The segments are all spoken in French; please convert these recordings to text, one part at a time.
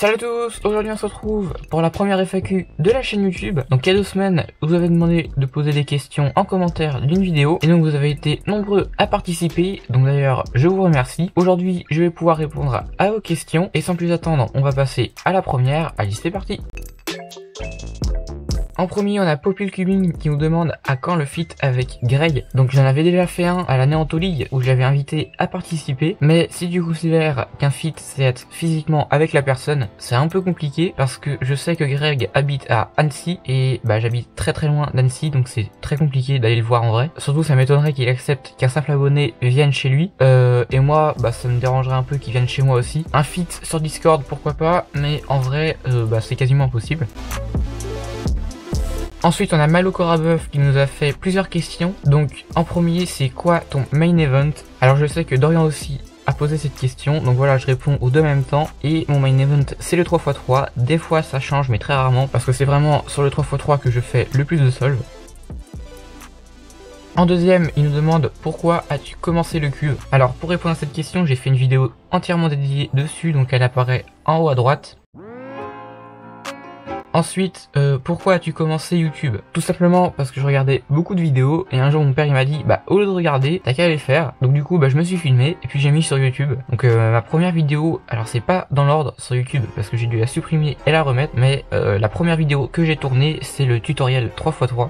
Salut à tous, aujourd'hui on se retrouve pour la première FAQ de la chaîne YouTube. Donc il y a 2 semaines, vous avez demandé de poser des questions en commentaire d'une vidéo et donc vous avez été nombreux à participer, donc d'ailleurs je vous remercie. Aujourd'hui je vais pouvoir répondre à vos questions et sans plus attendre, on va passer à la première. Allez, c'est parti. En premier, on a Popul Cubing qui nous demande à quand le feat avec Greg. Donc j'en avais déjà fait un à la Néanto League où je l'avais invité à participer. Mais si tu considères qu'un feat c'est être physiquement avec la personne, c'est un peu compliqué parce que je sais que Greg habite à Annecy et j'habite très loin d'Annecy, donc c'est très compliqué d'aller le voir en vrai. Surtout ça m'étonnerait qu'il accepte qu'un simple abonné vienne chez lui. Et moi ça me dérangerait un peu qu'il vienne chez moi aussi. Un feat sur Discord pourquoi pas, mais en vrai c'est quasiment impossible. Ensuite, on a Malo Corabeuf qui nous a fait plusieurs questions. Donc, en premier, c'est quoi ton main event? Alors, je sais que Dorian aussi a posé cette question. Donc voilà, je réponds aux deux en même temps. Et mon main event, c'est le 3x3. Des fois, ça change, mais très rarement. Parce que c'est vraiment sur le 3x3 que je fais le plus de solve. En deuxième, il nous demande pourquoi as-tu commencé le cube? Alors, pour répondre à cette question, j'ai fait une vidéo entièrement dédiée dessus. Donc, elle apparaît en haut à droite. Ensuite, pourquoi as-tu commencé YouTube? Tout simplement parce que je regardais beaucoup de vidéos et un jour mon père il m'a dit au lieu de regarder, t'as qu'à les faire. Donc du coup je me suis filmé et puis j'ai mis sur YouTube. Donc ma première vidéo, alors c'est pas dans l'ordre sur YouTube parce que j'ai dû la supprimer et la remettre, mais la première vidéo que j'ai tournée c'est le tutoriel 3x3.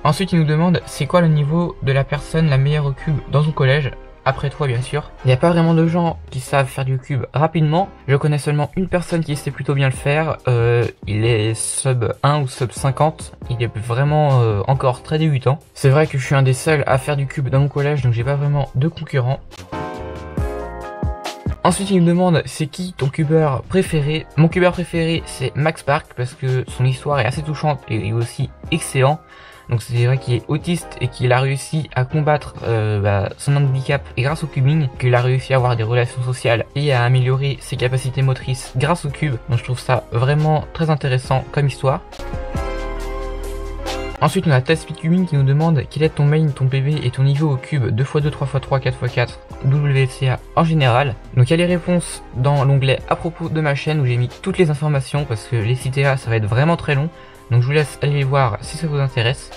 Ensuite il nous demande c'est quoi le niveau de la personne la meilleure au cube dans son collège? Après toi bien sûr. Il n'y a pas vraiment de gens qui savent faire du cube rapidement. Je connais seulement une personne qui sait plutôt bien le faire. Il est sub 1 ou sub 50. Il est vraiment encore très débutant. C'est vrai que je suis un des seuls à faire du cube dans mon collège, donc j'ai pas vraiment de concurrents. Ensuite il me demande c'est qui ton cubeur préféré? Mon cubeur préféré c'est Max Park parce que son histoire est assez touchante et aussi excellent. Donc c'est vrai qu'il est autiste et qu'il a réussi à combattre son handicap et grâce au cubing, qu'il a réussi à avoir des relations sociales et à améliorer ses capacités motrices grâce au cube. Donc je trouve ça vraiment très intéressant comme histoire. Ensuite on a Taspi Cubing qui nous demande quel est ton main, ton PB et ton niveau au cube 2x2, 3x3, 4x4, WCA en général. Donc il y a les réponses dans l'onglet à propos de ma chaîne où j'ai mis toutes les informations parce que les CTA ça va être vraiment très long. Donc je vous laisse aller les voir si ça vous intéresse.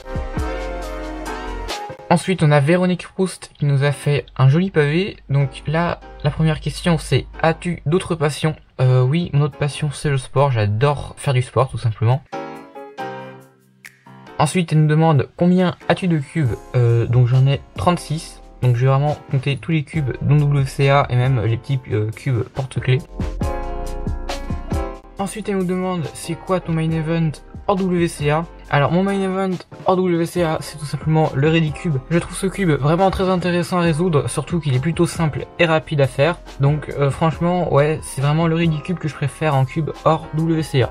Ensuite on a Véronique Proust qui nous a fait un joli pavé. Donc là la première question c'est as-tu d'autres passions? Oui, mon autre passion c'est le sport, j'adore faire du sport tout simplement. Ensuite elle nous demande combien as-tu de cubes? Donc j'en ai 36. Donc je vais vraiment compter tous les cubes dont WCA et même les petits cubes porte-clés. Ensuite elle nous demande c'est quoi ton main event hors WCA? Alors mon main event hors WCA c'est tout simplement le Ready Cube. Je trouve ce cube vraiment très intéressant à résoudre, surtout qu'il est plutôt simple et rapide à faire. Donc franchement ouais c'est vraiment le Ready Cube que je préfère en cube hors WCA.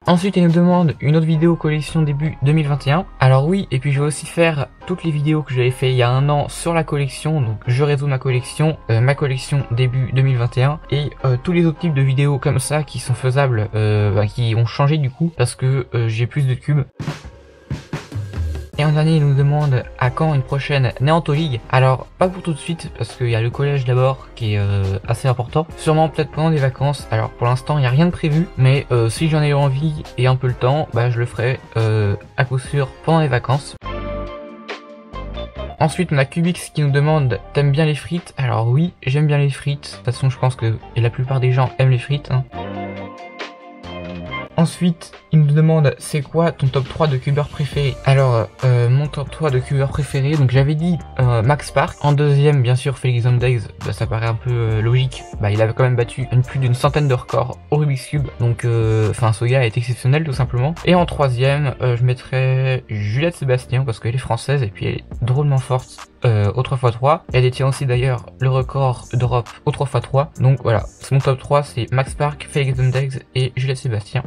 Ensuite, il nous demande une autre vidéo collection début 2021. Alors oui, et puis je vais aussi faire toutes les vidéos que j'avais fait il y a un an sur la collection. Donc je résous ma collection début 2021 et tous les autres types de vidéos comme ça qui sont faisables, qui ont changé du coup parce que j'ai plus de cubes. Et en dernier, il nous demande à quand une prochaine Néanto League. Alors, pas pour tout de suite, parce qu'il y a le collège d'abord qui est assez important. Sûrement peut-être pendant les vacances. Alors, pour l'instant, il n'y a rien de prévu. Mais si j'en ai envie et un peu le temps, je le ferai à coup sûr pendant les vacances. Ensuite, on a Cubix qui nous demande t'aimes bien les frites? Alors oui, j'aime bien les frites. De toute façon, je pense que la plupart des gens aiment les frites. Ensuite, il nous demande c'est quoi ton top 3 de cubeurs préférés? Alors, mon top 3 de cubeurs préférés, donc j'avais dit Max Park. En deuxième, bien sûr, Felix Days, ça paraît un peu logique. Il avait quand même battu plus d'une centaine de records au Rubik's Cube. Donc, ce gars est exceptionnel tout simplement. Et en troisième, je mettrais Juliette Sébastien parce qu'elle est française et puis elle est drôlement forte au 3x3. Elle détient aussi d'ailleurs le record d'Europe au 3x3. Donc voilà, c'est mon top 3, c'est Max Park, Felix Days et Juliette Sébastien.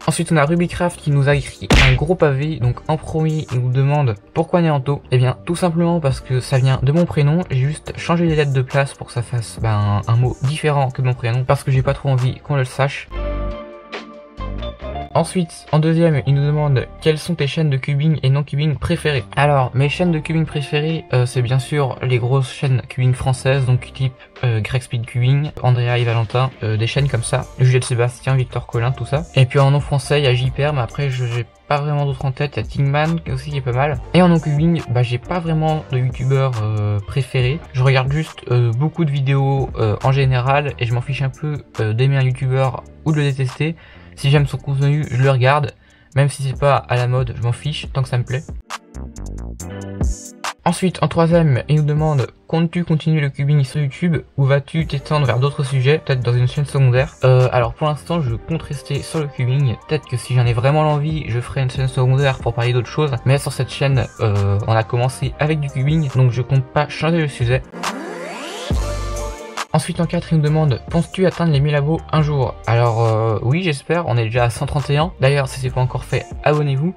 Ensuite on a Rubicraft qui nous a écrit un gros pavé. Donc en premier il nous demande pourquoi Néanto? Eh bien tout simplement parce que ça vient de mon prénom. J'ai juste changé les lettres de place pour que ça fasse un mot différent que mon prénom parce que j'ai pas trop envie qu'on le sache. Ensuite, en deuxième, il nous demande quelles sont tes chaînes de cubing et non cubing préférées. Alors, mes chaînes de cubing préférées, c'est bien sûr les grosses chaînes cubing françaises, donc type Greg Speed Cubing, Andrea et Valentin, des chaînes comme ça, Juliette Sébastien, Victor Collin, tout ça. Et puis en non français, il y a JPR, mais après j'ai pas vraiment d'autres en tête, il y a Tingman aussi qui est pas mal. Et en non cubing, bah j'ai pas vraiment de youtubeurs préférés. Je regarde juste beaucoup de vidéos en général et je m'en fiche un peu d'aimer un youtubeur ou de le détester. Si j'aime son contenu, je le regarde, même si c'est pas à la mode, je m'en fiche tant que ça me plaît. Ensuite, en troisième, il nous demande comptes-tu continuer le cubing sur YouTube ou vas-tu t'étendre vers d'autres sujets, peut-être dans une chaîne secondaire. Alors pour l'instant, je compte rester sur le cubing. Peut-être que si j'en ai vraiment l'envie, je ferai une chaîne secondaire pour parler d'autres choses. Mais sur cette chaîne, on a commencé avec du cubing, donc je compte pas changer le sujet. Ensuite en 4, il nous demande penses-tu atteindre les 1000 abos un jour? Alors oui, j'espère, on est déjà à 131. D'ailleurs, si c'est pas encore fait, abonnez-vous.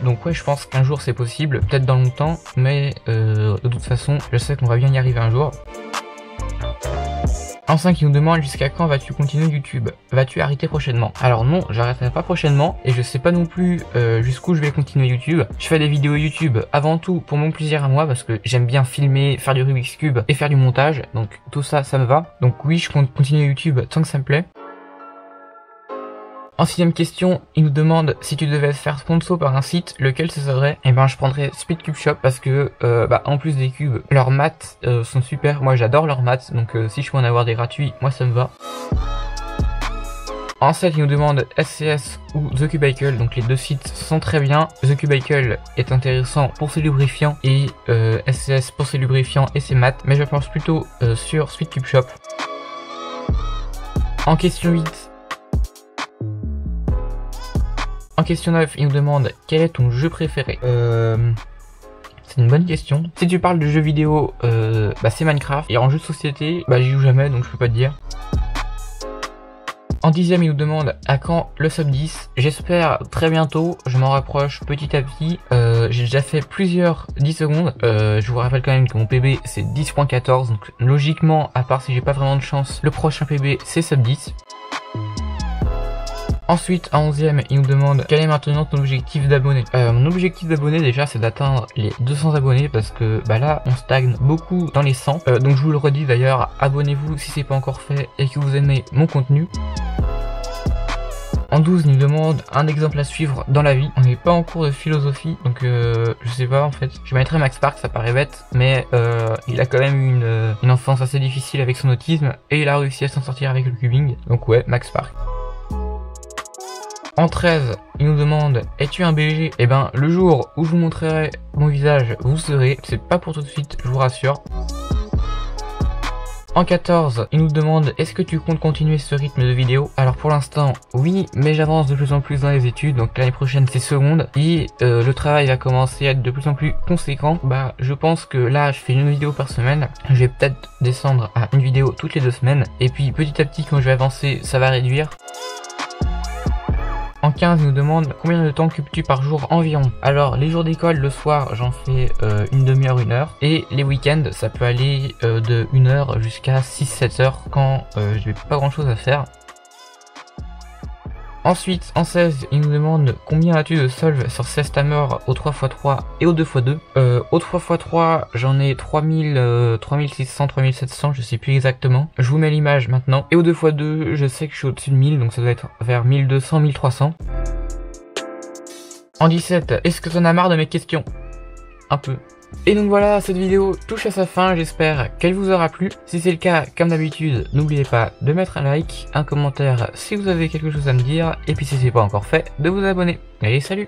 Donc ouais, je pense qu'un jour c'est possible, peut-être dans longtemps, mais de toute façon, je sais qu'on va bien y arriver un jour. En 5, il nous demande jusqu'à quand vas-tu continuer YouTube? Vas-tu arrêter prochainement? Alors non, j'arrêterai pas prochainement et je sais pas non plus jusqu'où je vais continuer YouTube. Je fais des vidéos YouTube avant tout pour mon plaisir à moi parce que j'aime bien filmer, faire du Rubik's Cube et faire du montage. Donc tout ça, ça me va. Donc oui, je compte continuer YouTube tant que ça me plaît. En 6ème question, il nous demande si tu devais faire sponsor par un site, lequel ce serait? Et ben je prendrais Speedcube Shop parce que en plus des cubes, leurs maths sont super. Moi j'adore leurs maths, donc si je peux en avoir des gratuits, moi ça me va. En 7, il nous demande SCS ou The Cubicle, donc les deux sites sont très bien. The Cubicle est intéressant pour ses lubrifiants et SCS pour ses lubrifiants et ses maths, mais je pense plutôt sur Speedcube Shop. En question 8. En question 9, il nous demande quel est ton jeu préféré? C'est une bonne question. Si tu parles de jeux vidéo, c'est Minecraft. Et en jeu de société, j'y joue jamais, donc je peux pas te dire. En 10ème, il nous demande à quand le sub 10. J'espère très bientôt, je m'en rapproche petit à petit. J'ai déjà fait plusieurs 10 secondes. Je vous rappelle quand même que mon PB c'est 10.14, donc logiquement, à part si j'ai pas vraiment de chance, le prochain PB c'est sub 10. Ensuite, en 11ème, il nous demande quel est maintenant ton objectif d'abonnés. Mon objectif d'abonnés déjà c'est d'atteindre les 200 abonnés parce que là on stagne beaucoup dans les 100. Donc je vous le redis d'ailleurs, abonnez-vous si c'est pas encore fait et que vous aimez mon contenu. En 12, il nous demande un exemple à suivre dans la vie. On n'est pas en cours de philosophie, donc je sais pas en fait. Je mettrais Max Park, ça paraît bête, mais il a quand même eu une enfance assez difficile avec son autisme et il a réussi à s'en sortir avec le cubing. Donc ouais, Max Park. En 13, il nous demande es-tu un BG? Et ben le jour où je vous montrerai mon visage, vous serez. C'est pas pour tout de suite, je vous rassure. En 14, il nous demande est-ce que tu comptes continuer ce rythme de vidéo? Alors pour l'instant, oui, mais j'avance de plus en plus dans les études, donc l'année prochaine c'est seconde, et le travail va commencer à être de plus en plus conséquent. Je pense que là, je fais une vidéo par semaine, je vais peut-être descendre à une vidéo toutes les 2 semaines, et puis petit à petit, quand je vais avancer, ça va réduire. En 15, il nous demande combien de temps occupes-tu par jour environ? Alors, les jours d'école, le soir, j'en fais une demi-heure, 1 heure. Et les week-ends, ça peut aller de 1 heure jusqu'à 6-7 heures quand je n'ai pas grand-chose à faire. Ensuite, en 16, il nous demande combien as-tu de solve sur 16 timers au 3x3 et au 2x2. Au 3x3, j'en ai 3000, 3600, 3700, je sais plus exactement. Je vous mets l'image maintenant. Et au 2x2, je sais que je suis au-dessus de 1000, donc ça doit être vers 1200, 1300. En 17, est-ce que t'en as marre de mes questions? Un peu. Et donc voilà, cette vidéo touche à sa fin, j'espère qu'elle vous aura plu. Si c'est le cas, comme d'habitude, n'oubliez pas de mettre un like, un commentaire si vous avez quelque chose à me dire, et puis si c'est pas encore fait, de vous abonner. Allez, salut!